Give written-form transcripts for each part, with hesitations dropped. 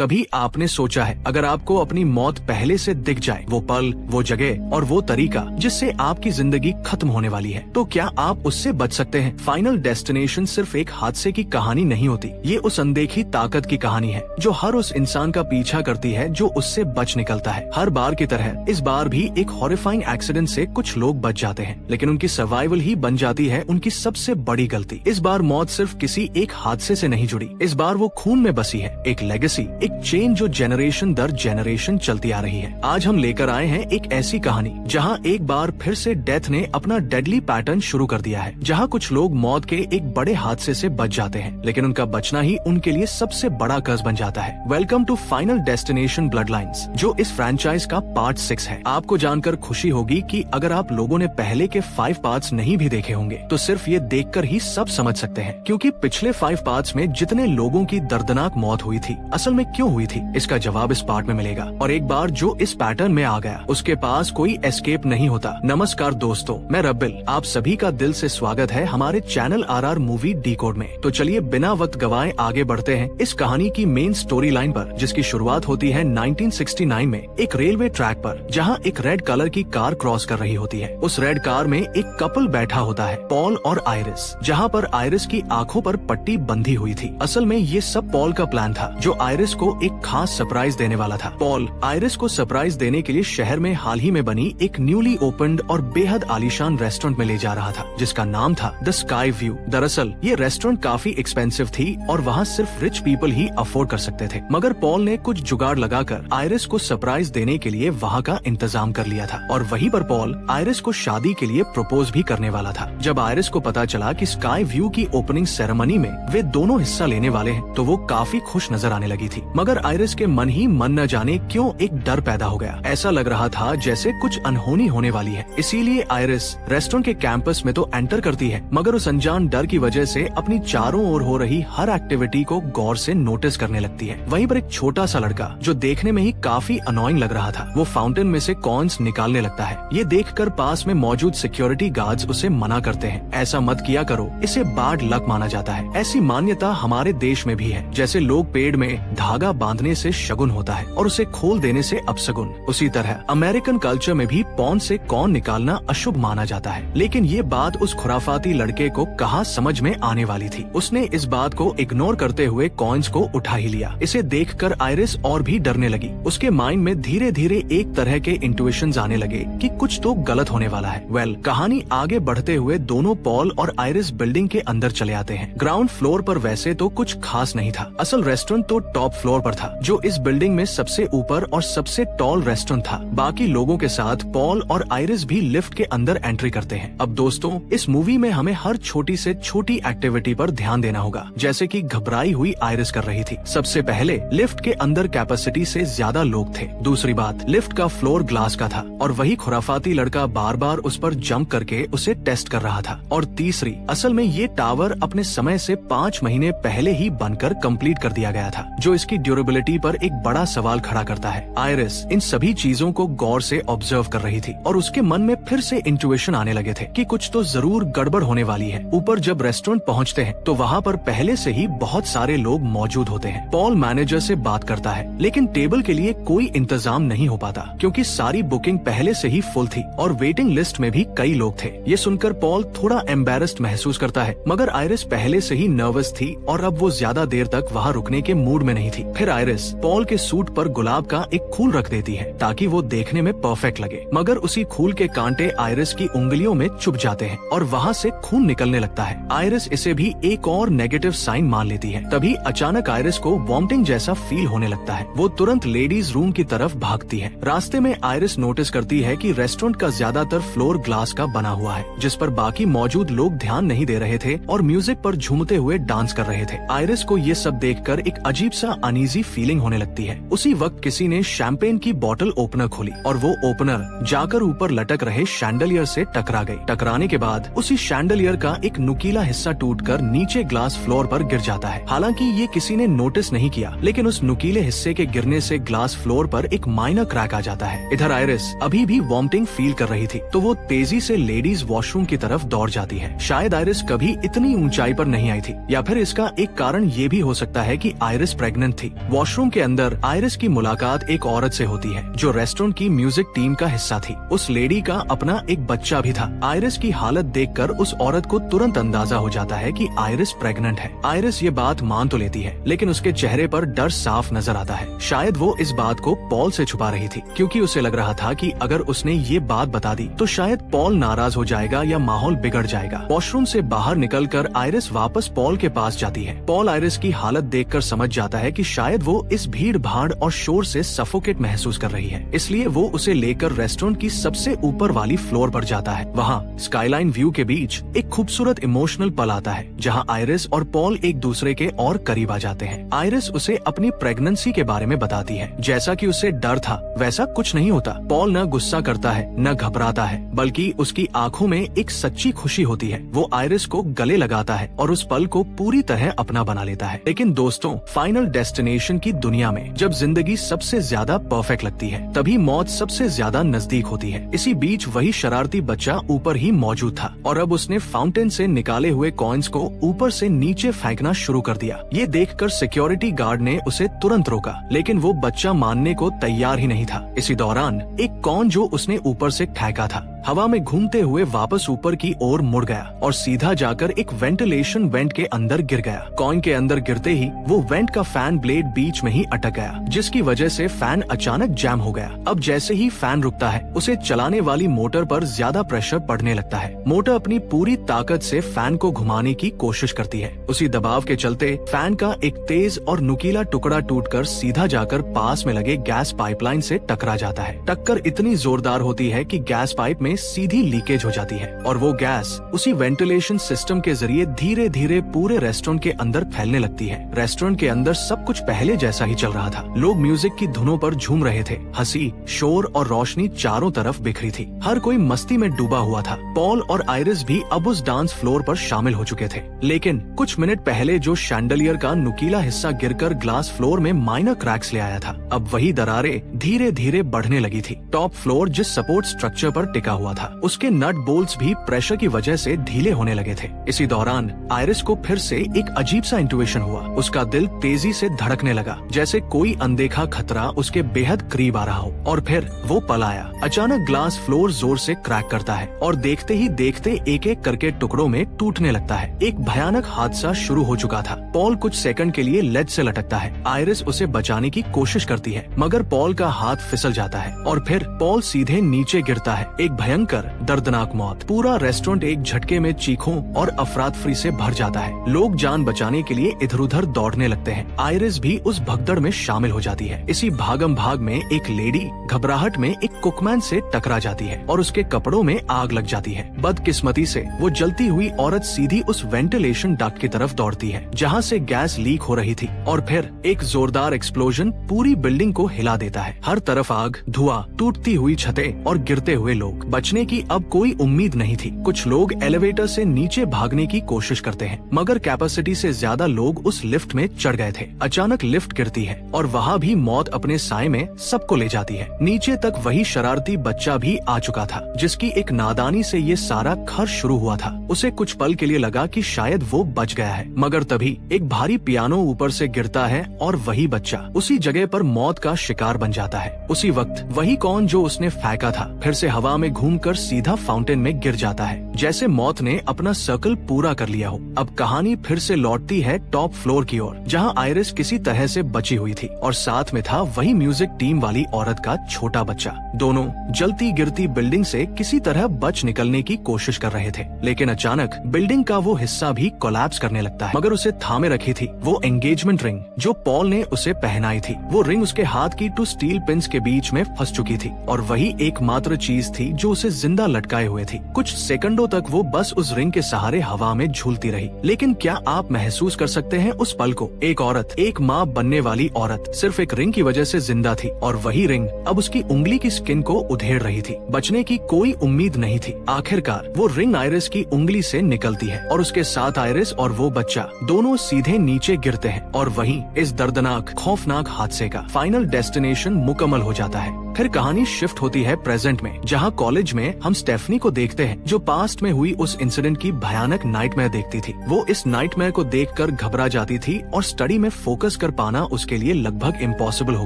कभी आपने सोचा है अगर आपको अपनी मौत पहले से दिख जाए, वो पल, वो जगह और वो तरीका जिससे आपकी जिंदगी खत्म होने वाली है, तो क्या आप उससे बच सकते हैं? फाइनल डेस्टिनेशन सिर्फ एक हादसे की कहानी नहीं होती, ये उस अनदेखी ताकत की कहानी है जो हर उस इंसान का पीछा करती है जो उससे बच निकलता है। हर बार की तरह इस बार भी एक हॉरिफाइंग एक्सीडेंट से कुछ लोग बच जाते हैं, लेकिन उनकी सर्वाइवल ही बन जाती है उनकी सबसे बड़ी गलती। इस बार मौत सिर्फ किसी एक हादसे से नहीं जुड़ी, इस बार वो खून में बसी है, एक लेगेसी, एक चेन जो जनरेशन दर जनरेशन चलती आ रही है। आज हम लेकर आए हैं एक ऐसी कहानी जहां एक बार फिर से डेथ ने अपना डेडली पैटर्न शुरू कर दिया है, जहां कुछ लोग मौत के एक बड़े हादसे से बच जाते हैं, लेकिन उनका बचना ही उनके लिए सबसे बड़ा कर्ज बन जाता है। वेलकम टू फाइनल डेस्टिनेशन ब्लडलाइंस, जो इस फ्रेंचाइज का पार्ट 6 है। आपको जानकर खुशी होगी कि अगर आप लोगों ने पहले के 5 पार्ट्स नहीं भी देखे होंगे तो सिर्फ ये देखकर ही सब समझ सकते हैं, क्योंकि पिछले 5 पार्ट्स में जितने लोगों की दर्दनाक मौत हुई थी, असल में क्यों हुई थी, इसका जवाब इस पार्ट में मिलेगा। और एक बार जो इस पैटर्न में आ गया उसके पास कोई एस्केप नहीं होता। नमस्कार दोस्तों, मैं रब्बिल, आप सभी का दिल से स्वागत है हमारे चैनल RR मूवी डिकोड में। तो चलिए बिना वक्त गवाए आगे बढ़ते हैं इस कहानी की मेन स्टोरी लाइन पर, जिसकी शुरुआत होती है 1969 में एक रेलवे ट्रैक पर, जहां एक रेड कलर की कार क्रॉस कर रही होती है। उस रेड कार में एक कपल बैठा होता है, पॉल और आयरिस, जहां पर आयरिस की आंखों पर पट्टी बंधी हुई थी। असल में ये सब पॉल का प्लान था, जो आयरिस को एक खास सरप्राइज देने वाला था। पॉल आयरिस को सरप्राइज देने के लिए शहर में हाल ही में बनी एक न्यूली ओपन्ड और बेहद आलीशान रेस्टोरेंट में ले जा रहा था, जिसका नाम था द स्काई व्यू। दरअसल ये रेस्टोरेंट काफी एक्सपेंसिव थी और वहाँ सिर्फ रिच पीपल ही अफोर्ड कर सकते थे, मगर पॉल ने कुछ जुगाड़ लगाकर आयरिस को सरप्राइज देने के लिए वहाँ का इंतजाम कर लिया था। और वहीं पर पॉल आयरिस को शादी के लिए प्रपोज भी करने वाला था। जब आयरिस को पता चला कि स्काई व्यू की ओपनिंग सेरेमनी में वे दोनों हिस्सा लेने वाले हैं, तो वो काफी खुश नजर आने लगी थी। मगर आयरिस के मन ही मन न जाने क्यों एक डर पैदा हो गया। ऐसा लग रहा था जैसे कुछ अनहोनी होने वाली है। इसीलिए आयरिस रेस्टोरेंट के कैंपस में तो एंटर करती है, मगर उस अनजान डर की वजह से अपनी चारों ओर हो रही हर एक्टिविटी को गौर से नोटिस करने लगती है। वहीं पर एक छोटा सा लड़का, जो देखने में ही काफी अनोइंग लग रहा था, वो फाउंटेन में से कॉइन्स निकालने लगता है। ये देखकर पास में मौजूद सिक्योरिटी गार्ड्स उसे मना करते हैं, ऐसा मत किया करो, इसे बैड लक माना जाता है। ऐसी मान्यता हमारे देश में भी है, जैसे लोग पेड़ में धागा बांधने से शगुन होता है और उसे खोल देने से अपशगुन, उसी तरह अमेरिकन कल्चर में भी पॉन्ड से कॉइन निकालना अशुभ माना जाता है। लेकिन ये बात उस खुराफाती लड़के को कहाँ समझ में आने वाली थी। उसने इस बात को इग्नोर करते हुए कॉइन्स को उठा ही लिया। इसे देखकर आयरिस और भी डरने लगी। उसके माइंड में धीरे धीरे एक तरह के इंट्यूशंस आने लगे कि कुछ तो गलत होने वाला है। कहानी आगे बढ़ते हुए दोनों पॉल और आयरिस बिल्डिंग के अंदर चले आते हैं। ग्राउंड फ्लोर पर वैसे तो कुछ खास नहीं था, असल रेस्टोरेंट तो टॉप फ्लोर पर था, जो इस बिल्डिंग में सबसे ऊपर और सबसे टॉल रेस्टोरेंट था। बाकी लोगों के साथ पॉल और आयरिस भी लिफ्ट के अंदर एंट्री करते हैं। अब दोस्तों, इस मूवी में हमें हर छोटी से छोटी एक्टिविटी पर ध्यान देना होगा, जैसे कि घबराई हुई आयरिस कर रही थी। सबसे पहले लिफ्ट के अंदर कैपेसिटी से ज्यादा लोग थे। दूसरी बात, लिफ्ट का फ्लोर ग्लास का था और वही खुराफाती लड़का बार बार उस पर जंप करके उसे टेस्ट कर रहा था। और तीसरी, असल में ये टावर अपने समय से 5 महीने पहले ही बनकर कंप्लीट कर दिया गया था, जो इसकी ड्यूरेबिलिटी पर एक बड़ा सवाल खड़ा करता है। आयरिस इन सभी चीजों को गौर से ऑब्जर्व कर रही थी और उसके मन में फिर से इंट्यूशन आने लगे थे कि कुछ तो जरूर गड़बड़ होने वाली है। ऊपर जब रेस्टोरेंट पहुंचते हैं तो वहाँ पर पहले से ही बहुत सारे लोग मौजूद होते हैं। पॉल मैनेजर से बात करता है, लेकिन टेबल के लिए कोई इंतजाम नहीं हो पाता, क्योंकि सारी बुकिंग पहले से ही फुल थी और वेटिंग लिस्ट में भी कई लोग थे। ये सुनकर पॉल थोड़ा एम्बेरस्ड महसूस करता है, मगर आयरिस पहले से ही नर्वस थी और अब वो ज्यादा देर तक वहाँ रुकने के मूड में नहीं थी। फिर आयरिस पॉल के सूट पर गुलाब का एक फूल रख देती है ताकि वो देखने में परफेक्ट लगे, मगर उसी फूल के कांटे आयरिस की उंगलियों में चुभ जाते हैं और वहाँ से खून निकलने लगता है। आयरिस इसे भी एक और नेगेटिव साइन मान लेती है। तभी अचानक आयरिस को वॉमिटिंग जैसा फील होने लगता है। वो तुरंत लेडीज रूम की तरफ भागती है। रास्ते में आयरिस नोटिस करती है कि रेस्टोरेंट का ज्यादातर फ्लोर ग्लास का बना हुआ है, जिस पर बाकी मौजूद लोग ध्यान नहीं दे रहे थे और म्यूजिक पर झूमते हुए डांस कर रहे थे। आयरिस को ये सब देखकर एक अजीब सा अनईजी फीलिंग होने लगती है। उसी वक्त किसी ने शैंपेन की बोतल ओपनर खोली और वो ओपनर जाकर ऊपर लटक रहे शैंडलियर से टकरा गई। टकराने के बाद उसी शैंडलियर का एक नुकीला हिस्सा टूटकर नीचे ग्लास फ्लोर पर गिर जाता है। हालांकि ये किसी ने नोटिस नहीं किया, लेकिन उस नुकीले हिस्से के गिरने से ग्लास फ्लोर पर एक माइनर क्रैक आ जाता है। इधर आयरिस अभी भी वॉमिटिंग फील कर रही थी, तो वो तेजी से लेडीज वॉशरूम की तरफ दौड़ जाती है। शायद आयरिस कभी इतनी ऊंचाई पर नहीं आई थी, या फिर इसका एक कारण ये भी हो सकता है कि आयरिस प्रेग्नेंट थी। थी। वॉशरूम के अंदर आयरिस की मुलाकात एक औरत से होती है जो रेस्टोरेंट की म्यूजिक टीम का हिस्सा थी। उस लेडी का अपना एक बच्चा भी था। आयरिस की हालत देखकर उस औरत को तुरंत अंदाजा हो जाता है कि आयरिस प्रेग्नेंट है। आयरिस ये बात मान तो लेती है, लेकिन उसके चेहरे पर डर साफ नजर आता है। शायद वो इस बात को पॉल से छुपा रही थी, क्योंकि उसे लग रहा था कि अगर उसने ये बात बता दी तो शायद पॉल नाराज हो जाएगा या माहौल बिगड़ जाएगा। वॉशरूम से बाहर निकलकर आयरिस वापस पॉल के पास जाती है। पॉल आयरिस की हालत देखकर समझ जाता है कि शायद वो इस भीड़ भाड़ और शोर से सफोकेट महसूस कर रही है, इसलिए वो उसे लेकर रेस्टोरेंट की सबसे ऊपर वाली फ्लोर पर जाता है। वहाँ स्काईलाइन व्यू के बीच एक खूबसूरत इमोशनल पल आता है, जहाँ आयरिस और पॉल एक दूसरे के और करीब आ जाते हैं। आयरिस उसे अपनी प्रेगनेंसी के बारे में बताती है। जैसा कि उसे डर था वैसा कुछ नहीं होता। पॉल न गुस्सा करता है न घबराता है, बल्कि उसकी आंखों में एक सच्ची खुशी होती है। वो आयरिस को गले लगाता है और उस पल को पूरी तरह अपना बना लेता है। लेकिन दोस्तों, फाइनल डेस्टिनेशन की दुनिया में जब जिंदगी सबसे ज्यादा परफेक्ट लगती है, तभी मौत सबसे ज्यादा नजदीक होती है। इसी बीच वही शरारती बच्चा ऊपर ही मौजूद था और अब उसने फाउंटेन से निकाले हुए कॉइन्स को ऊपर से नीचे फेंकना शुरू कर दिया। ये देखकर सिक्योरिटी गार्ड ने उसे तुरंत रोका, लेकिन वो बच्चा मानने को तैयार ही नहीं था। इसी दौरान एक कॉइन जो उसने ऊपर से फेंका था हवा में घूमते हुए वापस ऊपर की ओर मुड़ गया और सीधा जाकर एक वेंटिलेशन वेंट के अंदर गिर गया। कॉइन के अंदर गिरते ही वो वेंट का फैन ब्लेड बीच में ही अटक गया, जिसकी वजह से फैन अचानक जैम हो गया। अब जैसे ही फैन रुकता है, उसे चलाने वाली मोटर पर ज्यादा प्रेशर पड़ने लगता है। मोटर अपनी पूरी ताकत से फैन को घुमाने की कोशिश करती है। उसी दबाव के चलते फैन का एक तेज और नुकीला टुकड़ा टूटकर सीधा जाकर पास में लगे गैस पाइपलाइन से टकरा जाता है। टक्कर इतनी जोरदार होती है कि गैस पाइप में सीधी लीकेज हो जाती है और वो गैस उसी वेंटिलेशन सिस्टम के जरिए धीरे धीरे पूरे रेस्टोरेंट के अंदर फैलने लगती है। रेस्टोरेंट के अंदर सब कुछ पहले जैसा ही चल रहा था। लोग म्यूजिक की धुनों पर झूम रहे थे। हंसी, शोर और रोशनी चारों तरफ बिखरी थी। हर कोई मस्ती में डूबा हुआ था। पॉल और आयरिस भी अब उस डांस फ्लोर पर शामिल हो चुके थे। लेकिन कुछ मिनट पहले जो शैंडलियर का नुकीला हिस्सा गिरकर ग्लास फ्लोर में माइनर क्रैक्स ले आया था, अब वही दरारें धीरे धीरे बढ़ने लगी थी। टॉप फ्लोर जिस सपोर्ट स्ट्रक्चर पर टिका हुआ था, उसके नट बोल्ट्स भी प्रेशर की वजह से ढीले होने लगे थे। इसी दौरान आयरिस को फिर से एक अजीब सा इंट्यूशन हुआ। उसका दिल तेजी से धड़कने लगा, जैसे कोई अनदेखा खतरा उसके बेहद करीब आ रहा हो। और फिर वो पल आया। अचानक ग्लास फ्लोर जोर से क्रैक करता है और देखते ही देखते एक एक करके टुकड़ों में टूटने लगता है। एक भयानक हादसा शुरू हो चुका था। पॉल कुछ सेकंड के लिए लेड से लटकता है। आयरिस उसे बचाने की कोशिश करती है, मगर पॉल का हाथ फिसल जाता है और फिर पॉल सीधे नीचे गिरता है। एक भयंकर दर्दनाक मौत। पूरा रेस्टोरेंट एक झटके में चीखों और अफरातफरी से भर जाता है। लोग जान बचाने के लिए इधर उधर दौड़ने लगते हैं। आयरिस भी उस भगदड़ में शामिल हो जाती है। इसी भागम भाग में एक लेडी घबराहट में एक कुकमैन से टकरा जाती है और उसके कपड़ों में आग लग जाती है। बदकिस्मती से वो जलती हुई औरत सीधी उस वेंटिलेशन डक्ट की तरफ दौड़ती है, जहाँ से गैस लीक हो रही थी। और फिर एक जोरदार एक्सप्लोजन पूरी बिल्डिंग को हिला देता है। हर तरफ आग, धुआं, टूटती हुई छतें और गिरते हुए लोग। बचने की अब कोई उम्मीद नहीं थी। कुछ लोग एलिवेटर से नीचे भागने की कोशिश करते हैं, मगर कैपेसिटी से ज्यादा लोग उस लिफ्ट में चढ़ गए थे। अचानक लिफ्ट गिरती है और वहाँ भी मौत अपने साए में सबको ले जाती है। नीचे तक वही शरारती बच्चा भी आ चुका था, जिसकी एक नादानी से ये सारा खर्च शुरू हुआ था। उसे कुछ पल के लिए लगा कि शायद वो बच गया है, मगर तभी एक भारी पियानो ऊपर से गिरता है और वही बच्चा उसी जगह पर मौत का शिकार बन जाता है। उसी वक्त वही कॉइन जो उसने फेंका था फिर से हवा में घूमकर सीधा फाउंटेन में गिर जाता है, जैसे मौत ने अपना सर्कल पूरा कर लिया हो। अब कहानी फिर से लौटती है टॉप फ्लोर की ओर, जहां आयरिस किसी तरह से बची हुई थी और साथ में था वही म्यूजिक टीम वाली औरत का छोटा बच्चा। दोनों जलती गिरती बिल्डिंग से किसी तरह बच निकलने की कोशिश कर रहे थे, लेकिन अचानक बिल्डिंग का वो हिस्सा भी कोलैप्स करने लगता है। मगर उसे थामे रखी थी वो एंगेजमेंट रिंग जो पॉल ने उसे पहनाई थी। वो रिंग उसके हाथ की 2 स्टील पिन्स के बीच में फंस चुकी थी और वही एकमात्र चीज थी जो उसे जिंदा लटकाए हुए थी। कुछ सेकंडों तक वो बस उस रिंग के सहारे हवा में झूलती रही। लेकिन क्या आप महसूस कर सकते हैं उस पल को? एक औरत, एक माँ बनने वाली औरत, सिर्फ एक रिंग की वजह से जिंदा थी और वही रिंग अब उसकी उंगली की स्किन को उधेड़ रही थी। बचने की कोई उम्मीद नहीं थी। आखिरकार वो रिंग आयरिस की उंगली से निकलती है और उसके साथ आयरिस और वो बच्चा दोनों सीधे नीचे गिरते हैं और वहीं इस दर्दनाक खौफनाक हादसे का फाइनल डेस्टिनेशन मुकम्मल हो जाता है। फिर कहानी शिफ्ट होती है प्रेजेंट में, जहाँ कॉलेज में हम स्टेफनी को देखते हैं जो पास्ट में हुई उस इंसिडेंट की भयानक नाइटमेयर देखती थी। वो इस नाइटमेयर को देखकर घबरा जाती थी और स्टडी में फोकस कर पाना उसके लिए लगभग इम्पॉसिबल हो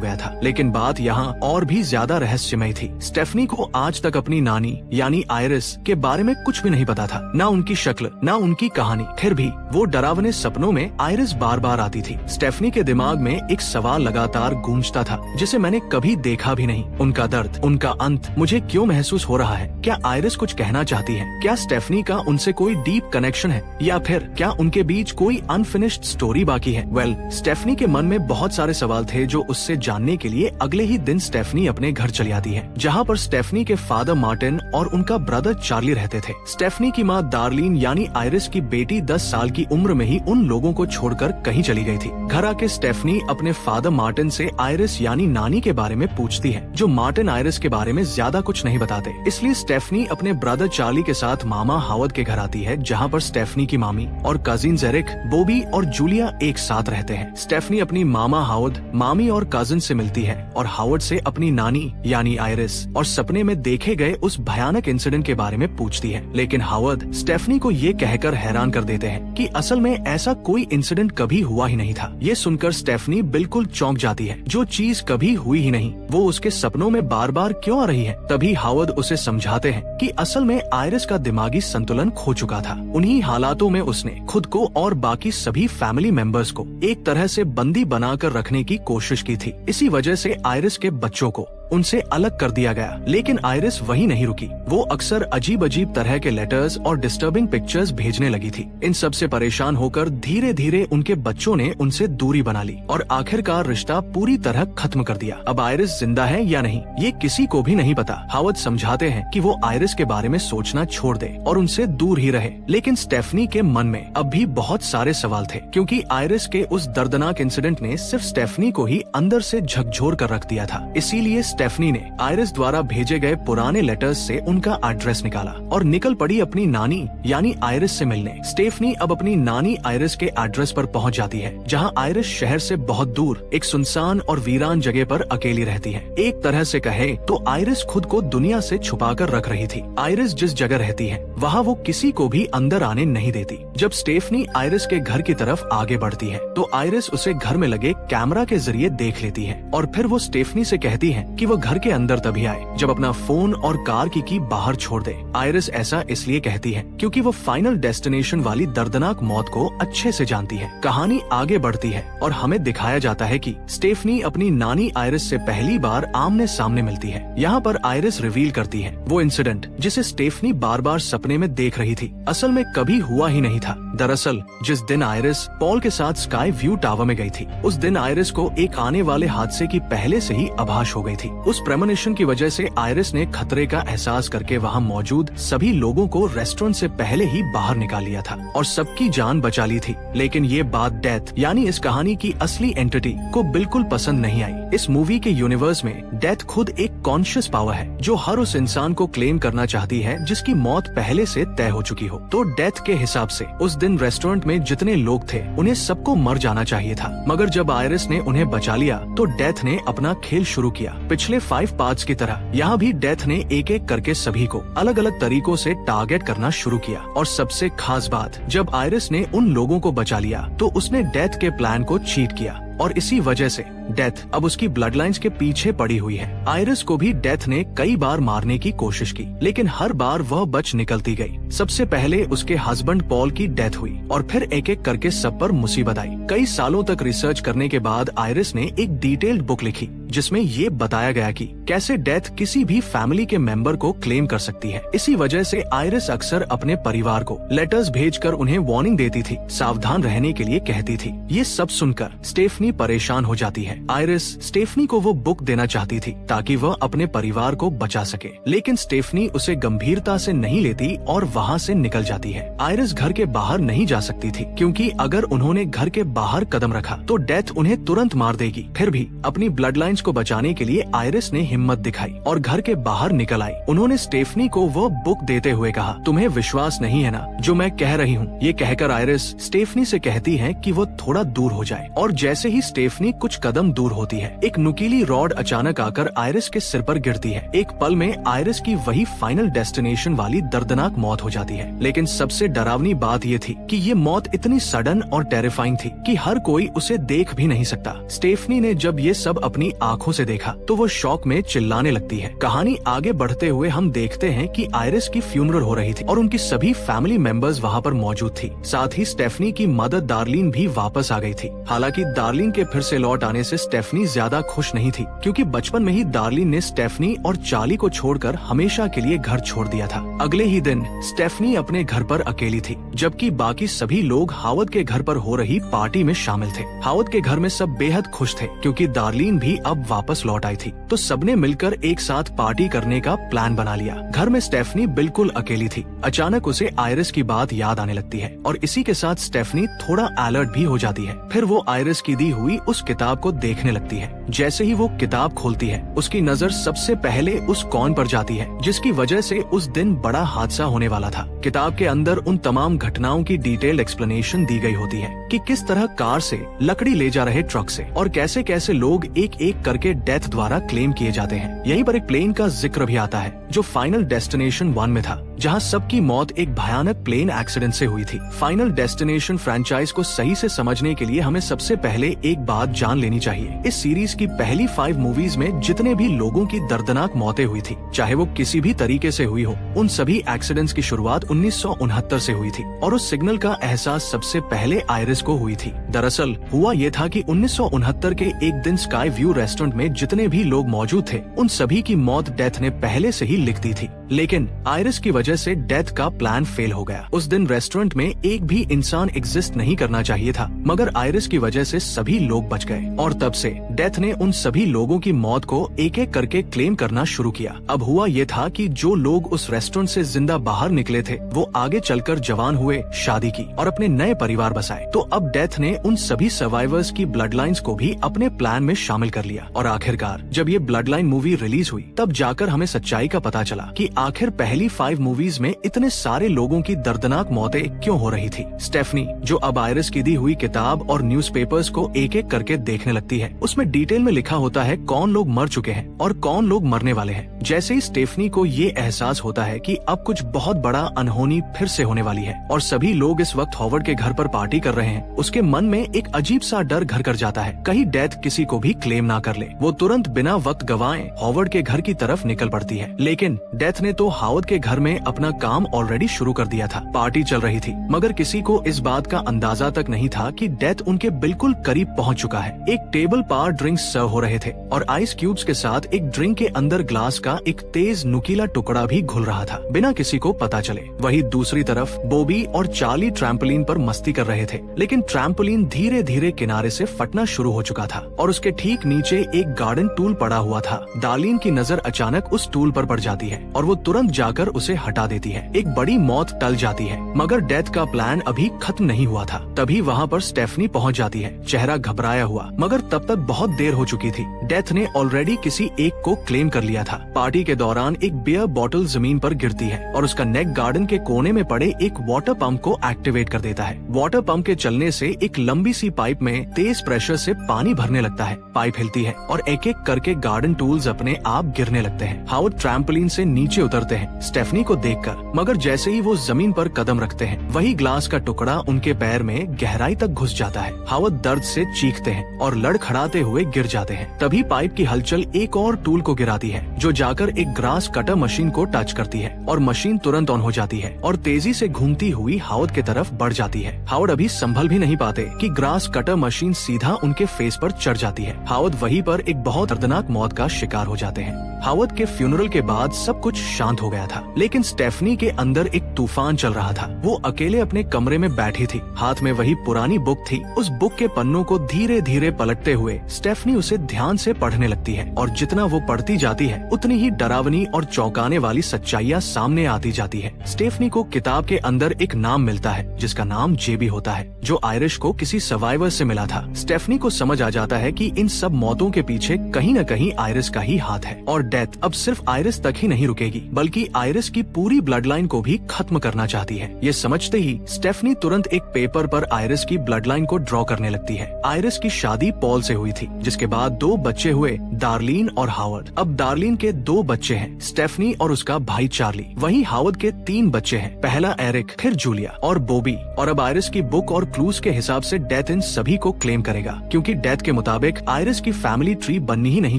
गया था। लेकिन बात यहाँ और भी ज्यादा रहस्यमय थी। स्टेफनी को आज तक अपनी नानी यानी आयरिस के बारे में कुछ भी नहीं पता था, ना उनकी शक्ल ना उनकी कहानी। फिर भी वो डरावने सपनों में आयरिस बार बार आती थी। स्टेफनी के दिमाग में एक सवाल लगातार गूंजता था जिसे मैंने कभी देखा भी नहीं। उनका दर्द, उनका अंत मुझे क्यों महसूस हो रहा है? क्या आयरिस कुछ कहना चाहती है? क्या स्टेफनी का उनसे कोई डीप कनेक्शन है, या फिर क्या उनके बीच कोई अनफिनिश्ड स्टोरी बाकी है? स्टेफनी के मन में बहुत सारे सवाल थे जो उससे जानने के लिए अगले ही दिन स्टेफनी अपने घर चली आती है, जहाँ पर स्टेफनी के फादर मार्टिन और उनका ब्रदर चार्ली रहते थे। स्टेफनी की माँ डार्लिन यानी आयरिस की बेटी 10 साल की उम्र में ही उन लोगों को छोड़कर कहीं चली गई थी। घर आके स्टेफनी अपने फादर मार्टिन से आयरिस यानी नानी के बारे में पूछती है, जो मार्टिन आयरिस के बारे में ज्यादा कुछ नहीं बताते। इसलिए स्टेफनी अपने ब्रदर चार्ली के साथ मामा हावर्ड के घर आती है, जहाँ पर स्टेफनी की मामी और कजिन एरिक, बॉबी और जूलिया एक साथ रहते हैं। स्टेफनी अपनी मामा हावर्ड, मामी और कजिन से मिलती है और हावर्ड से अपनी नानी यानी आयरिस और सपने में देखे गए उस भयानक इंसिडेंट के बारे में पूछती है। लेकिन हावर्ड स्टेफनी को ये कहकर हैरान कर देते हैं कि असल में ऐसा कोई इंसिडेंट कभी हुआ ही नहीं था। ये सुनकर स्टेफनी बिल्कुल चौंक जाती है। जो चीज कभी हुई ही नहीं वो उसके सपनों में बार बार क्यों आ रही है? तभी हावर्ड उसे समझाते हैं कि असल में आयरिस का दिमागी संतुलन खो चुका था। उन्हीं हालातों में उसने खुद को और बाकी सभी फैमिली मेंबर्स को एक तरह से बंदी बनाकर रखने की कोशिश की थी। इसी वजह से आयरिस के बच्चों को उनसे अलग कर दिया गया। लेकिन आयरिस वहीं नहीं रुकी। वो अक्सर अजीब अजीब तरह के लेटर्स और डिस्टर्बिंग पिक्चर्स भेजने लगी थी। इन सब से परेशान होकर धीरे धीरे उनके बच्चों ने उनसे दूरी बना ली और आखिरकार रिश्ता पूरी तरह खत्म कर दिया। अब आयरिस जिंदा है या नहीं ये किसी को भी नहीं पता। हावर्ड समझाते हैं कि वो आयरिस के बारे में सोचना छोड़ दे और उनसे दूर ही रहे। लेकिन स्टेफनी के मन में अब भी बहुत सारे सवाल थे, क्योंकि आयरिस के उस दर्दनाक इंसिडेंट ने सिर्फ स्टेफनी को ही अंदर से झकझोर कर रख दिया था। इसीलिए स्टेफनी ने आयरिस द्वारा भेजे गए पुराने लेटर्स से उनका एड्रेस निकाला और निकल पड़ी अपनी नानी यानी आयरिस से मिलने। स्टेफनी अब अपनी नानी आयरिस के एड्रेस पर पहुंच जाती है, जहां आयरिस शहर से बहुत दूर एक सुनसान और वीरान जगह पर अकेली रहती है। एक तरह से कहे तो आयरिस खुद को दुनिया से छुपाकर रख रही थी। आयरिस जिस जगह रहती है वहाँ वो किसी को भी अंदर आने नहीं देती। जब स्टेफनी आयरिस के घर की तरफ आगे बढ़ती है तो आयरिस उसे घर में लगे कैमरा के जरिए देख लेती है और फिर वो स्टेफनी से कहती है कि वो घर के अंदर तभी आए जब अपना फोन और कार की बाहर छोड़ दे। आयरिस ऐसा इसलिए कहती है क्योंकि वो फाइनल डेस्टिनेशन वाली दर्दनाक मौत को अच्छे से जानती है। कहानी आगे बढ़ती है और हमें दिखाया जाता है कि स्टेफनी अपनी नानी आयरिस से पहली बार आमने सामने मिलती है। यहाँ पर आयरिस रिवील करती है वो इंसिडेंट जिसे स्टेफनी बार बार सपने में देख रही थी असल में कभी हुआ ही नहीं था। दरअसल जिस दिन आयरिस पॉल के साथ स्काई व्यू टावर में गई थी उस दिन आयरिस को एक आने वाले हादसे की पहले से ही आभास हो गई थी। उस प्रेमोनिशन की वजह से आयरिस ने खतरे का एहसास करके वहाँ मौजूद सभी लोगों को रेस्टोरेंट से पहले ही बाहर निकाल लिया था और सबकी जान बचा ली थी। लेकिन ये बात डेथ यानी इस कहानी की असली एंटिटी को बिल्कुल पसंद नहीं आई। इस मूवी के यूनिवर्स में डेथ खुद एक कॉन्शियस पावर है जो हर उस इंसान को क्लेम करना चाहती है जिसकी मौत पहले से तय हो चुकी हो। तो डेथ के हिसाब से उस दिन रेस्टोरेंट में जितने लोग थे उन्हें सबको मर जाना चाहिए था, मगर जब आयरिस ने उन्हें बचा लिया तो डेथ ने अपना खेल शुरू किया। पिछले 5 पार्ट्स की तरह यहाँ भी डेथ ने एक एक करके सभी को अलग अलग तरीकों से टारगेट करना शुरू किया। और सबसे खास बात, जब आयरिस ने उन लोगों को बचा लिया तो उसने डेथ के प्लान को चीट किया और इसी वजह से डेथ अब उसकी ब्लड लाइन्स के पीछे पड़ी हुई है। आयरिस को भी डेथ ने कई बार मारने की कोशिश की लेकिन हर बार वह बच निकलती गई। सबसे पहले उसके हस्बैंड पॉल की डेथ हुई और फिर एक एक करके सब पर मुसीबत आई। कई सालों तक रिसर्च करने के बाद आयरिस ने एक डिटेल्ड बुक लिखी जिसमें ये बताया गया कि कैसे डेथ किसी भी फैमिली के मेंबर को क्लेम कर सकती है। इसी वजह से आयरिस अक्सर अपने परिवार को लेटर्स भेजकर उन्हें वार्निंग देती थी, सावधान रहने के लिए कहती थी। ये सब सुनकर स्टेफनी परेशान हो जाती है। आयरिस स्टेफनी को वो बुक देना चाहती थी ताकि वह अपने परिवार को बचा सके, लेकिन स्टेफनी उसे गंभीरता से नहीं लेती और वहाँ से निकल जाती है। आयरिस घर के बाहर नहीं जा सकती थी क्योंकि अगर उन्होंने घर के बाहर कदम रखा तो डेथ उन्हें तुरंत मार देगी। फिर भी अपनी ब्लड लाइन्स को बचाने के लिए आयरिस ने हिम्मत दिखाई और घर के बाहर निकल आई। उन्होंने स्टेफनी को वो बुक देते हुए कहा, तुम्हें विश्वास नहीं है ना जो मैं कह रही हूँ। ये कहकर आयरिस स्टेफनी से कहती है कि वो थोड़ा दूर हो जाए, और जैसे ही स्टेफनी कुछ कदम दूर होती है, एक नुकीली रॉड अचानक आकर आयरिस के सिर पर गिरती है। एक पल में आयरिस की वही फाइनल डेस्टिनेशन वाली दर्दनाक मौत हो जाती है। लेकिन सबसे डरावनी बात ये थी कि ये मौत इतनी सडन और टेरिफाइंग थी कि हर कोई उसे देख भी नहीं सकता। स्टेफनी ने जब ये सब अपनी आंखों से देखा तो वो शौक में चिल्लाने लगती है। कहानी आगे बढ़ते हुए हम देखते हैं कि आयरिस की फ्यूनरल हो रही थी और उनकी सभी फैमिली मेंबर्स वहाँ पर मौजूद थी। साथ ही स्टेफनी की मदर डार्लिन भी वापस आ गई थी। हालांकि डार्लिन के फिर से लौट आने से स्टेफनी ज्यादा खुश नहीं थी, क्योंकि बचपन में ही डार्लिन ने स्टेफनी और चार्ली को छोड़कर हमेशा के लिए घर छोड़ दिया था। अगले ही दिन स्टेफनी अपने घर पर अकेली थी, जबकि बाकी सभी लोग हावर्ड के घर पर हो रही पार्टी में शामिल थे। हावर्ड के घर में सब बेहद खुश थे, क्योंकि डार्लिन भी अब वापस लौट आई थी। तो सबने मिलकर एक साथ पार्टी करने का प्लान बना लिया। घर में स्टेफनी बिल्कुल अकेली थी। अचानक उसे आयरिस की बात याद आने लगती है और इसी के साथ स्टेफनी थोड़ा अलर्ट भी हो जाती है। फिर वो आयरिस की दी हुई उस किताब को देखने लगती है। जैसे ही वो किताब खोलती है, उसकी नजर सबसे पहले उस कॉर्न पर जाती है जिसकी वजह से उस दिन बड़ा हादसा होने वाला था। किताब के अंदर उन तमाम घटनाओं की डिटेल्ड एक्सप्लेनेशन दी गई होती है कि किस तरह कार से लकड़ी ले जा रहे ट्रक से और कैसे कैसे लोग एक एक करके डेथ द्वारा क्लेम किए जाते हैं। यहीं पर एक प्लेन का जिक्र भी आता है जो फाइनल डेस्टिनेशन 1 में था, जहां सबकी मौत एक भयानक प्लेन एक्सीडेंट से हुई थी। फाइनल डेस्टिनेशन फ्रेंचाइज को सही से समझने के लिए हमें सबसे पहले एक बात जान लेनी चाहिए। इस सीरीज की पहली 5 मूवीज में जितने भी लोगों की दर्दनाक मौतें हुई थी, चाहे वो किसी भी तरीके से हुई हो, उन सभी एक्सीडेंट्स की शुरुआत 1969 से हुई थी और उस सिग्नल का एहसास सबसे पहले आयरिस को हुई थी। दरअसल हुआ ये था कि 1969 के एक दिन स्काई व्यू रेस्टोरेंट में जितने भी लोग मौजूद थे, उन सभी की मौत डेथ ने पहले से ही लिख दी थी। लेकिन आयरिस की वजह से डेथ का प्लान फेल हो गया। उस दिन रेस्टोरेंट में एक भी इंसान एग्जिस्ट नहीं करना चाहिए था, मगर आयरिस की वजह से सभी लोग बच गए और तब से डेथ ने उन सभी लोगों की मौत को एक एक करके क्लेम करना शुरू किया। अब हुआ ये था कि जो लोग उस रेस्टोरेंट से जिंदा बाहर निकले थे, वो आगे चलकर जवान हुए, शादी की और अपने नए परिवार बसाए। तो अब डेथ ने उन सभी सर्वाइवर्स की ब्लड लाइन्स को भी अपने प्लान में शामिल कर लिया। और आखिरकार जब ये ब्लड लाइन मूवी रिलीज हुई, तब जाकर हमें सच्चाई का पता चला कि आखिर पहली 5 मूवीज में इतने सारे लोगों की दर्दनाक मौतें क्यों हो रही थी। स्टेफनी, जो अब आयरिस की दी हुई किताब और न्यूज़पेपर्स को एक एक करके देखने लगती है, उसमें डिटेल में लिखा होता है कौन लोग मर चुके हैं और कौन लोग मरने वाले हैं। जैसे ही स्टेफनी को ये एहसास होता है कि अब कुछ बहुत बड़ा अनहोनी फिर से होने वाली है और सभी लोग इस वक्त हॉवर्ड के घर पर पार्टी कर रहे हैं, उसके मन में एक अजीब सा डर घर कर जाता है, कहीं डेथ किसी को भी क्लेम ना कर ले। वो तुरंत बिना वक्त गवाए हॉवर्ड के घर की तरफ निकल पड़ती है। लेकिन डेथ ने तो हावर्ड के घर में अपना काम ऑलरेडी शुरू कर दिया था। पार्टी चल रही थी, मगर किसी को इस बात का अंदाजा तक नहीं था कि डेथ उनके बिल्कुल करीब पहुंच चुका है। एक टेबल पार ड्रिंक्स सर्व हो रहे थे और आइस क्यूब्स के साथ एक ड्रिंक के अंदर ग्लास का एक तेज नुकीला टुकड़ा भी घुल रहा था, बिना किसी को पता चले। वहीं दूसरी तरफ बॉबी और चार्ली ट्रैम्पोलिन पर मस्ती कर रहे थे, लेकिन ट्रैम्पोलिन धीरे धीरे किनारे से फटना शुरू हो चुका था और उसके ठीक नीचे एक गार्डन टूल पड़ा हुआ था। डार्लिन की नजर अचानक उस टूल पर पड़ जाती है और वो तुरंत जाकर उसे हटा देती है। एक बड़ी मौत टल जाती है, मगर डेथ का प्लान अभी खत्म नहीं हुआ था। तभी वहाँ पर स्टेफनी पहुँच जाती है, चेहरा घबराया हुआ, मगर तब तक बहुत देर हो चुकी थी। डेथ ने ऑलरेडी किसी एक को क्लेम कर लिया था। पार्टी के दौरान एक बियर बॉटल जमीन पर गिरती है और उसका नेक गार्डन के कोने में पड़े एक वाटर पंप को एक्टिवेट कर देता है। वाटर पंप के चलने से एक लंबी सी पाइप में तेज प्रेशर से पानी भरने लगता है। पाइप हिलती है और एक एक करके गार्डन टूल्स अपने आप गिरने लगते हैं। हावर्ड ट्रैम्पोलिन से नीचे उतरते हैं स्टेफनी को देखकर, मगर जैसे ही वो जमीन पर कदम रखते हैं, वही ग्लास का टुकड़ा उनके पैर में गहराई तक घुस जाता है। हावर्ड दर्द से चीखते हैं और लड़खड़ाते हुए गिर जाते हैं। तभी पाइप की हलचल एक और टूल को गिराती है, जो जाकर एक ग्रास कटर मशीन को टच करती है और मशीन तुरंत ऑन हो जाती है और तेजी से घूमती हुई हावर्ड की तरफ बढ़ जाती है। हावर्ड अभी संभल भी नहीं पाते कि ग्रास कटर मशीन सीधा उनके फेस पर चढ़ जाती है। हावर्ड वहीं पर एक बहुत दर्दनाक मौत का शिकार हो जाते हैं। हावर्ड के फ्यूनरल के बाद सब कुछ शांत हो गया था, लेकिन स्टेफनी के अंदर एक तूफान चल रहा था। वो अकेले अपने कमरे में बैठी थी, हाथ में वही पुरानी बुक थी। उस बुक के पन्नों को धीरे धीरे पलटते हुए स्टेफनी उसे ध्यान से पढ़ने लगती है और जितना वो पढ़ती जाती है, उतनी उतनी ही डरावनी और चौंकाने वाली सच्चाइयाँ सामने आती जाती है। स्टेफनी को किताब के अंदर एक नाम मिलता है जिसका नाम जेबी होता है, जो आयरिश को किसी सर्वाइवर से मिला था। स्टेफनी को समझ आ जाता है कि इन सब मौतों के पीछे कहीं न कहीं आयरिस का ही हाथ है और डेथ अब सिर्फ आयरिस तक ही नहीं रुकेगी बल्कि आयरिस की पूरी ब्लड लाइन को भी खत्म करना चाहती है। ये समझते ही स्टेफनी तुरंत एक पेपर पर आयरिस की ब्लड लाइन को ड्रॉ करने लगती है। आयरिस की शादी पॉल से हुई थी, जिसके बाद 2 बच्चे हुए, डार्लिन और हावर्ड। अब डार्लिन के 2 बच्चे हैं, स्टेफनी और उसका भाई चार्ली। वहीं हावर्ड के 3 बच्चे हैं, पहला एरिक, फिर जूलिया और बॉबी। और अब आयरिस की बुक और क्लूज के हिसाब से डेथ इन सभी को क्लेम करेगा, क्योंकि डेथ के मुताबिक आयरिस की फैमिली ट्री बननी ही नहीं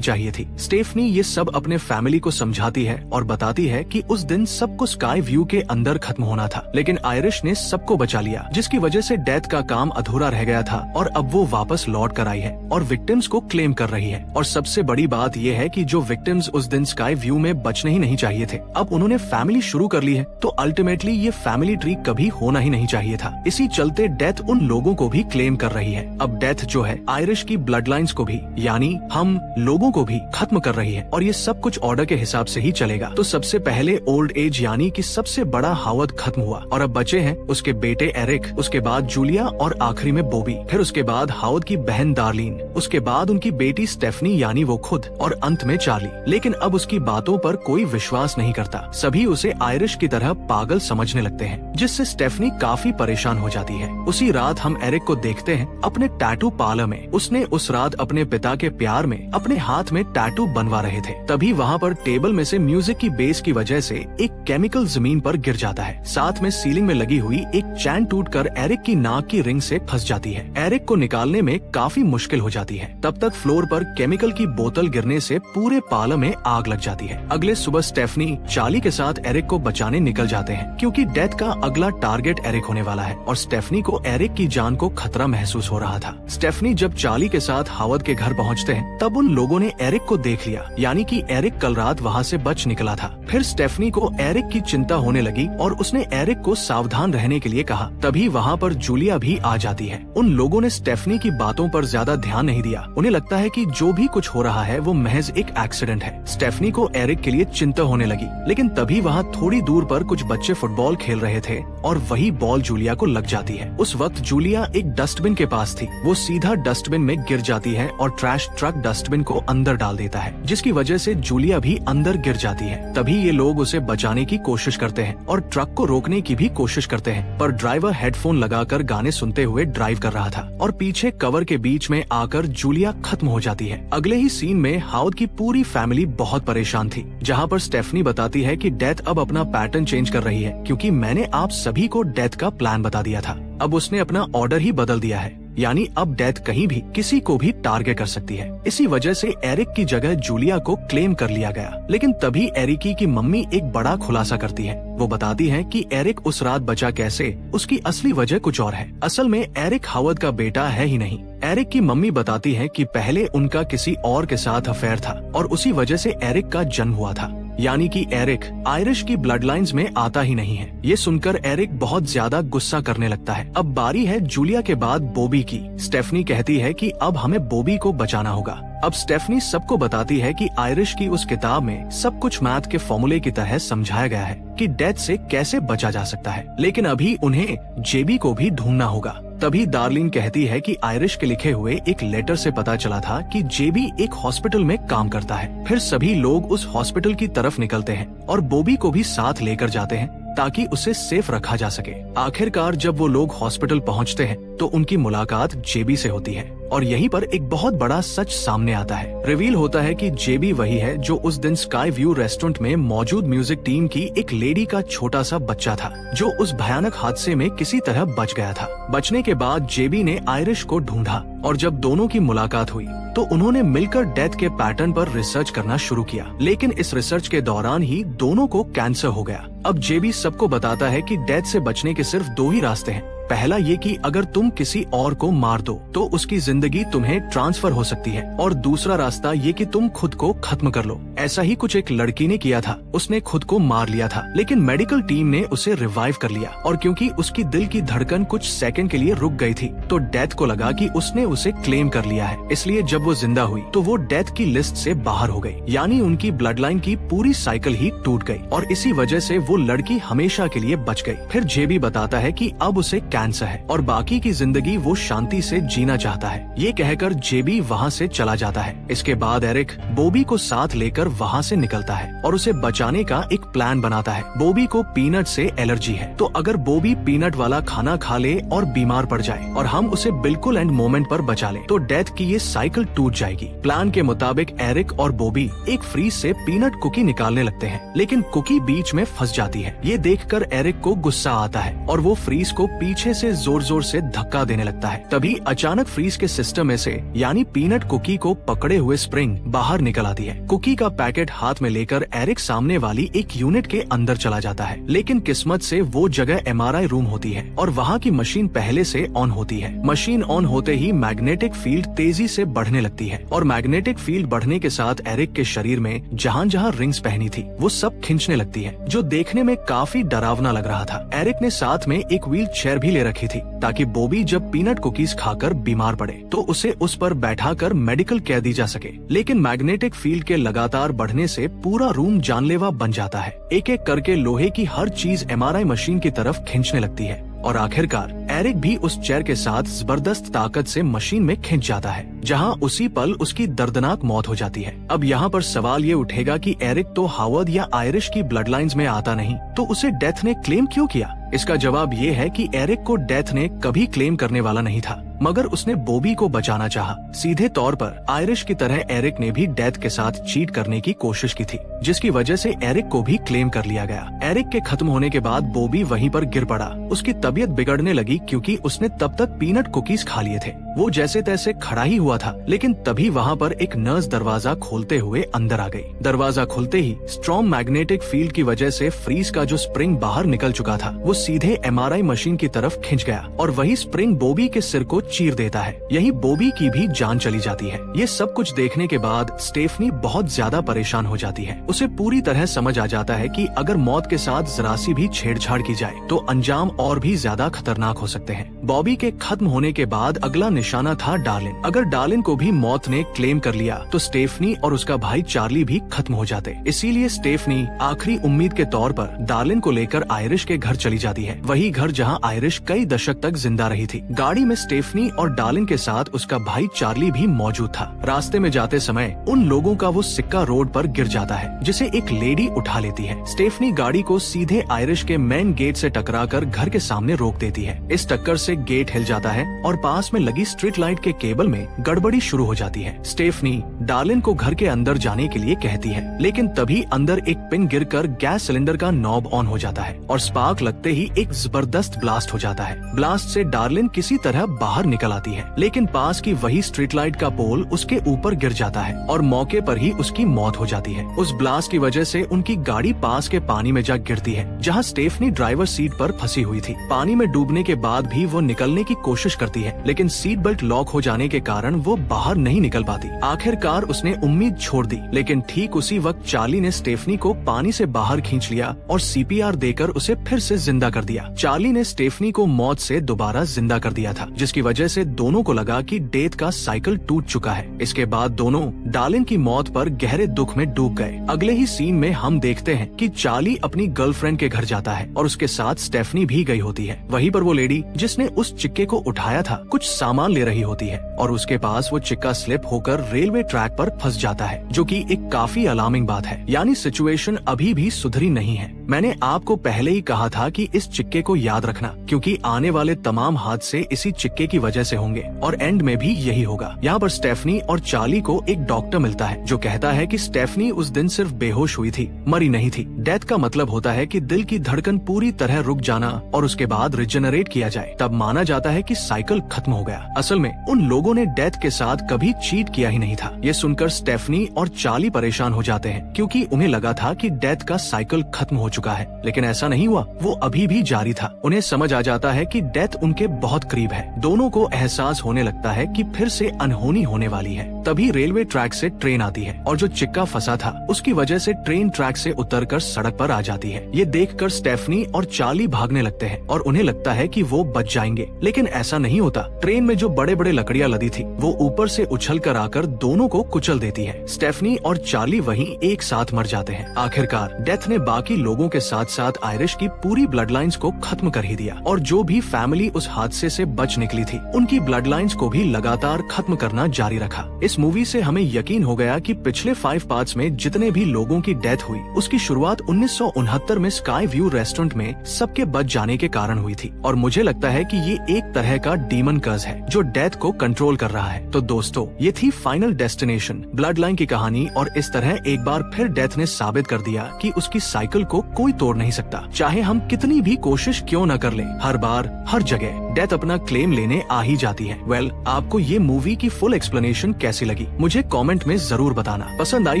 चाहिए थी। स्टेफनी ये सब अपने फैमिली को समझाती है और बताती है कि उस दिन सबको स्काई व्यू के अंदर खत्म होना था, लेकिन आयरिश ने सबको बचा लिया, जिसकी वजह से डेथ का काम अधूरा रह गया था और अब वो वापस लौट कर आई है और विक्टिम्स को क्लेम कर रही है। और सबसे बड़ी बात ये है कि जो विक्टिम्स उस दिन स्काई व्यू में बचने ही नहीं चाहिए थे, अब उन्होंने फैमिली शुरू कर ली है, तो अल्टीमेटली ये फैमिली ट्री कभी होना ही नहीं चाहिए था। इसी चलते डेथ उन लोगों को भी क्लेम कर रही है। अब डेथ जो है आयरिश की ब्लड लाइन्स को भी, यानी हम लोगों को भी खत्म कर रही है और ये सब कुछ ऑर्डर के हिसाब से ही चलेगा। तो सबसे पहले ओल्ड एज यानी कि सबसे बड़ा हावर्ड खत्म हुआ और अब बचे हैं उसके बेटे एरिक, उसके बाद जूलिया और आखिरी में बॉबी, फिर उसके बाद हावर्ड की बहन डार्लिन, उसके बाद उनकी बेटी स्टेफनी यानी वो खुद, और अंत में चार्ली। लेकिन अब उसकी बातों पर कोई विश्वास नहीं करता, सभी उसे आयरिश की तरह पागल समझने लगते हैं, जिससे स्टेफनी काफी परेशान हो जाती है। उसी रात हम एरिक को देखते हैं अपने टैटू पार्लर में। उसने उस रात अपने पिता के प्यार में अपने हाथ में टैटू बनवा रहे थे। तभी वहाँ पर टेबल में से म्यूजिक की बेस की वजह से एक केमिकल जमीन पर गिर जाता है। साथ में सीलिंग में लगी हुई एक चैन टूटकर एरिक की नाक की रिंग से फंस जाती है। एरिक को निकालने में काफी मुश्किल हो जाती है। तब तक फ्लोर पर केमिकल की बोतल गिरने से पूरे पार्लर में आग लग जाती है। अगले सुबह स्टेफनी चार्ली के साथ एरिक को बचाने निकल जाते हैं, क्योंकि डेथ का अगला टारगेट एरिक होने वाला है और स्टेफनी को एरिक की जान को खतरा महसूस हो रहा था। स्टेफनी जब चार्ली के साथ हावर्ड के घर पहुँचते हैं, तब उन लोगों ने एरिक को देख लिया, यानी कि एरिक कल रात वहाँ से बच निकला था। फिर स्टेफनी को एरिक की चिंता होने लगी और उसने एरिक को सावधान रहने के लिए कहा। तभी वहाँ पर जूलिया भी आ जाती है। उन लोगों ने स्टेफनी की बातों पर ज्यादा ध्यान नहीं दिया। उन्हें लगता है कि जो भी कुछ हो रहा है वो महज एक एक्सीडेंट है। स्टेफनी को एरिक के लिए चिंता होने लगी, लेकिन तभी वहाँ थोड़ी दूर पर कुछ बच्चे फुटबॉल खेल रहे थे और वही बॉल जूलिया को लग जाती है। उस वक्त जूलिया एक डस्टबिन के पास थी। वो सीधा डस्टबिन में गिर जाती है और ट्रैश ट्रक डस्टबिन को अंदर डाल देता है, जिसकी वजह से जूलिया भी अंदर गिर जाती है। तभी ये लोग उसे बचाने की कोशिश करते हैं और ट्रक को रोकने की भी कोशिश करते हैं, पर ड्राइवर हेडफोन लगाकर गाने सुनते हुए ड्राइव कर रहा था और पीछे कवर के बीच में आकर जूलिया खत्म हो जाती है। अगले ही सीन में हावर्ड की पूरी फैमिली बहुत परेशान थी, जहाँ पर स्टेफनी बताती है कि डेथ अब अपना पैटर्न चेंज कर रही है, क्योंकि मैंने आप सभी को डेथ का प्लान बता दिया था। अब उसने अपना ऑर्डर ही बदल दिया है, यानी अब डेथ कहीं भी किसी को भी टारगेट कर सकती है। इसी वजह से एरिक की जगह जूलिया को क्लेम कर लिया गया। लेकिन तभी एरिकी की मम्मी एक बड़ा खुलासा करती है। वो बताती है कि एरिक उस रात बचा कैसे, उसकी असली वजह कुछ और है। असल में एरिक हावर्ड का बेटा है ही नहीं। एरिक की मम्मी बताती है कि पहले उनका किसी और के साथ अफेयर था और उसी वजह से एरिक का जन्म हुआ था, यानी कि एरिक आयरिश की ब्लड लाइन्स में आता ही नहीं है। ये सुनकर एरिक बहुत ज्यादा गुस्सा करने लगता है। अब बारी है जूलिया के बाद बॉबी की। स्टेफनी कहती है कि अब हमें बॉबी को बचाना होगा। अब स्टेफनी सबको बताती है कि आयरिश की उस किताब में सब कुछ मैथ के फॉर्मूले की तरह समझाया गया है कि डेथ से कैसे बचा जा सकता है, लेकिन अभी उन्हें जेबी को भी ढूंढना होगा। तभी डार्लिन कहती है कि आयरिश के लिखे हुए एक लेटर से पता चला था कि जेबी एक हॉस्पिटल में काम करता है। फिर सभी लोग उस हॉस्पिटल की तरफ निकलते हैं और बॉबी को भी साथ लेकर जाते हैं ताकि उसे सेफ रखा जा सके। आखिरकार जब वो लोग हॉस्पिटल पहुंचते हैं तो उनकी मुलाकात जेबी से होती है और यहीं पर एक बहुत बड़ा सच सामने आता है। रिवील होता है कि जेबी वही है जो उस दिन स्काई व्यू रेस्टोरेंट में मौजूद म्यूजिक टीम की एक लेडी का छोटा सा बच्चा था, जो उस भयानक हादसे में किसी तरह बच गया था। बचने के बाद जेबी ने आयरिश को ढूंढा और जब दोनों की मुलाकात हुई तो उन्होंने मिलकर डेथ के पैटर्न पर रिसर्च करना शुरू किया। लेकिन इस रिसर्च के दौरान ही दोनों को कैंसर हो गया। अब जेबी सबको बताता है कि डेथ से बचने के सिर्फ 2 ही रास्ते हैं, पहला ये कि अगर तुम किसी और को मार दो तो उसकी जिंदगी तुम्हें ट्रांसफर हो सकती है, और दूसरा रास्ता ये कि तुम खुद को खत्म कर लो। ऐसा ही कुछ एक लड़की ने किया था, उसने खुद को मार लिया था, लेकिन मेडिकल टीम ने उसे रिवाइव कर लिया, और क्योंकि उसकी दिल की धड़कन कुछ सेकंड के लिए रुक गई थी तो डेथ को लगा कि उसने उसे क्लेम कर लिया है। इसलिए जब वो जिंदा हुई तो वो डेथ की लिस्ट से बाहर हो गई, यानी उनकी ब्लड लाइन की पूरी साइकिल ही टूट गई, और इसी वजह से वो लड़की हमेशा के लिए बच गई। फिर जेबी बताता है कि अब उसे कैंसर है और बाकी की जिंदगी वो शांति से जीना चाहता है। ये कहकर जेबी वहाँ से चला जाता है। इसके बाद एरिक बॉबी को साथ लेकर वहाँ से निकलता है और उसे बचाने का एक प्लान बनाता है। बॉबी को पीनट से एलर्जी है, तो अगर बॉबी पीनट वाला खाना खा ले और बीमार पड़ जाए और हम उसे बिल्कुल एंड मोमेंट पर बचा ले तो डेथ की ये साइकिल टूट जाएगी। प्लान के मुताबिक एरिक और बॉबी एक फ्रीज से पीनट कुकी निकालने लगते हैं, लेकिन कुकी बीच में फंस जाती है। ये देखकर एरिक को गुस्सा आता है और वो फ्रीज को पीछे से जोर जोर से धक्का देने लगता है। तभी अचानक फ्रीज के सिस्टम में से यानी पीनट कुकी को पकड़े हुए स्प्रिंग बाहर निकल आती है। कुकी का पैकेट हाथ में लेकर एरिक सामने वाली एक यूनिट के अंदर चला जाता है, लेकिन किस्मत से वो जगह एमआरआई रूम होती है और वहाँ की मशीन पहले से ऑन होती है। मशीन ऑन होते ही मैग्नेटिक फील्ड तेजी से बढ़ने लगती है और मैग्नेटिक फील्ड बढ़ने के साथ एरिक के शरीर में जहाँ जहाँ रिंग्स पहनी थी वो सब खींचने लगती है, जो देखने में काफी डरावना लग रहा था। एरिक ने साथ में एक व्हील चेयर भी ले रखी थी ताकि बॉबी जब पीनट कुकीज खाकर बीमार पड़े तो उसे उस पर बैठाकर मेडिकल केयर दी जा सके। लेकिन मैग्नेटिक फील्ड के लगातार बढ़ने से पूरा रूम जानलेवा बन जाता है। एक एक करके लोहे की हर चीज एमआरआई मशीन की तरफ खींचने लगती है और आखिरकार एरिक भी उस चेयर के साथ जबरदस्त ताकत से मशीन में खिंच जाता है, जहां उसी पल उसकी दर्दनाक मौत हो जाती है। अब यहाँ पर सवाल ये उठेगा कि एरिक तो हावर्ड या आयरिश की ब्लड लाइंस में आता नहीं, तो उसे डेथ ने क्लेम क्यों किया? इसका जवाब ये है कि एरिक को डेथ ने कभी क्लेम करने वाला नहीं था, मगर उसने बॉबी को बचाना चाहा। सीधे तौर पर आयरिश की तरह एरिक ने भी डेथ के साथ चीट करने की कोशिश की थी, जिसकी वजह से एरिक को भी क्लेम कर लिया गया। एरिक के खत्म होने के बाद बॉबी वहीं पर गिर पड़ा। उसकी तबीयत बिगड़ने लगी क्योंकि उसने तब तक पीनट कुकीज खा लिए थे। वो जैसे तैसे खड़ा ही हुआ था, लेकिन तभी वहाँ पर एक नर्स दरवाजा खोलते हुए अंदर आ गई। दरवाजा खुलते ही स्ट्रॉन्ग मैग्नेटिक फील्ड की वजह से फ्रीज का जो स्प्रिंग बाहर निकल चुका था वो सीधे एमआरआई मशीन की तरफ खिंच गया और वही स्प्रिंग बॉबी के सिर को चीर देता है। यही बॉबी की भी जान चली जाती है। ये सब कुछ देखने के बाद स्टेफनी बहुत ज्यादा परेशान हो जाती है। उसे पूरी तरह समझ आ जाता है कि अगर मौत के साथ जरा सी भी छेड़छाड़ की जाए तो अंजाम और भी ज्यादा खतरनाक हो सकते हैं। बॉबी के खत्म होने के बाद अगला निशाना था डार्लिन। अगर डार्लिन को भी मौत ने क्लेम कर लिया तो स्टेफनी और उसका भाई चार्ली भी खत्म हो जाते। इसीलिए स्टेफनी आखिरी उम्मीद के तौर पर डार्लिन को लेकर आयरिश के घर चली जाती है, वही घर जहां आयरिश कई दशक तक जिंदा रही थी। गाड़ी में स्टेफनी और डार्लिन के साथ उसका भाई चार्ली भी मौजूद था। रास्ते में जाते समय उन लोगों का वो सिक्का रोड पर गिर जाता है, जिसे एक लेडी उठा लेती है। स्टेफनी गाड़ी को सीधे आयरिश के मेन गेट से टकराकर घर के सामने रोक देती है। इस टक्कर से गेट हिल जाता है और पास में लगी स्ट्रीट लाइट के केबल में गड़बड़ी शुरू हो जाती है। स्टेफनी डार्लिन को घर के अंदर जाने के लिए कहती है, लेकिन तभी अंदर एक पिन गिरकर गैस सिलेंडर का नॉब ऑन हो जाता है और स्पार्क लगते ही एक जबरदस्त ब्लास्ट हो जाता है। ब्लास्ट से डार्लिन किसी तरह बाहर निकल आती है, लेकिन पास की वही स्ट्रीट लाइट का पोल उसके ऊपर गिर जाता है और मौके पर ही उसकी मौत हो जाती है। उस ब्लास्ट की वजह से उनकी गाड़ी पास के पानी में जा गिरती है, जहां स्टेफनी ड्राइवर सीट पर फंसी हुई थी। पानी में डूबने के बाद भी वो निकलने की कोशिश करती है, लेकिन सीट बेल्ट लॉक हो जाने के कारण वो बाहर नहीं निकल पाती। आखिरकार उसने उम्मीद छोड़ दी, लेकिन ठीक उसी वक्त चार्ली ने स्टेफनी को पानी से बाहर खींच लिया और सीपीआर देकर उसे फिर से जिंदा कर दिया। चार्ली ने स्टेफनी को मौत से दोबारा जिंदा कर दिया था, जिसकी वजह से दोनों को लगा कि डेथ का साइकिल टूट चुका है। इसके बाद दोनों डार्लिन की मौत पर गहरे दुख में डूब गए। अगले ही सीन में हम देखते हैं कि चार्ली अपनी गर्लफ्रेंड के घर जाता है और उसके साथ स्टेफनी भी गई होती है। वहीं पर वो लेडी जिसने उस चिक्के को उठाया था कुछ सामान ले रही होती है और उसके पास वो चिक्का स्लिप होकर रेलवे ट्रैक पर फंस जाता है, जो कि एक काफी अलार्मिंग बात है। यानी सिचुएशन अभी भी सुधरी नहीं है। मैंने आपको पहले ही कहा था कि इस चिक्के को याद रखना, क्योंकि आने वाले तमाम हादसे इसी चिक्के की वजह से होंगे और एंड में भी यही होगा। यहाँ पर स्टेफनी और चार्ली को एक डॉक्टर मिलता है जो कहता है कि स्टेफनी उस दिन सिर्फ बेहोश हुई थी, मरी नहीं थी। डेथ का मतलब होता है कि दिल की धड़कन पूरी तरह रुक जाना और उसके बाद रिजेनरेट किया जाए। तब माना जाता है कि साइकिल खत्म हो गया। असल में उन लोगों ने डेथ के साथ कभी चीट किया ही नहीं था। ये सुनकर स्टेफनी और चार्ली परेशान हो जाते हैं क्योंकि उन्हें लगा था कि डेथ का साइकिल खत्म हो चुका है, लेकिन ऐसा नहीं हुआ। वो अभी भी जारी था। उन्हें समझ आ जाता है कि डेथ उनके बहुत करीब है। दोनों को एहसास होने लगता है कि फिर से अनहोनी होने वाली है। तभी रेलवे ट्रैक से ट्रेन आती है और जो चिक्का फंसा था उसकी वजह से ट्रेन ट्रैक से उतरकर सड़क पर आ जाती है। ये देखकर स्टेफनी और चार्ली भागने लगते हैं और उन्हें लगता है कि वो बच जाएंगे, लेकिन ऐसा नहीं होता। ट्रेन में जो बड़े बड़े लकड़ियां लदी थी वो ऊपर से उछल कर आकर दोनों को कुचल देती है। स्टेफनी और चार्ली वहीं एक साथ मर जाते हैं। आखिरकार डेथ ने बाकी लोगों के साथ साथ आयरिश की पूरी ब्लड लाइन्स को खत्म कर ही दिया और जो भी फैमिली उस हादसे से बच निकली थी उनकी ब्लड लाइन्स को भी लगातार खत्म करना जारी रखा। इस मूवी से हमें यकीन हो गया कि पिछले 5 पार्ट्स में जितने भी लोगों की डेथ हुई उसकी शुरुआत 1969 में स्काई व्यू रेस्टोरेंट में सबके बच जाने के कारण हुई थी। और मुझे लगता है कि ये एक तरह का डीमन कर्ज है जो डेथ को कंट्रोल कर रहा है। तो दोस्तों, ये थी फाइनल डेस्टिनेशन ब्लड लाइन की कहानी और इस तरह एक बार फिर डेथ ने साबित कर दिया कि उसकी साइकिल को कोई तोड़ नहीं सकता। चाहे हम कितनी भी कोशिश क्यों न कर लें, हर बार हर जगह डेथ अपना क्लेम लेने आ ही जाती है। आपको ये मूवी की फुल एक्सप्लेनेशन कैसी लगी मुझे कमेंट में जरूर बताना। पसंद आई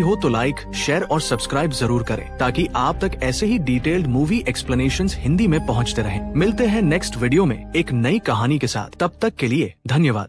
हो तो लाइक, शेयर और सब्सक्राइब जरूर करें ताकि आप तक ऐसे ही डिटेल्ड मूवी एक्सप्लेनेशंस हिंदी में पहुंचते रहें। मिलते हैं नेक्स्ट वीडियो में एक नई कहानी के साथ। तब तक के लिए धन्यवाद।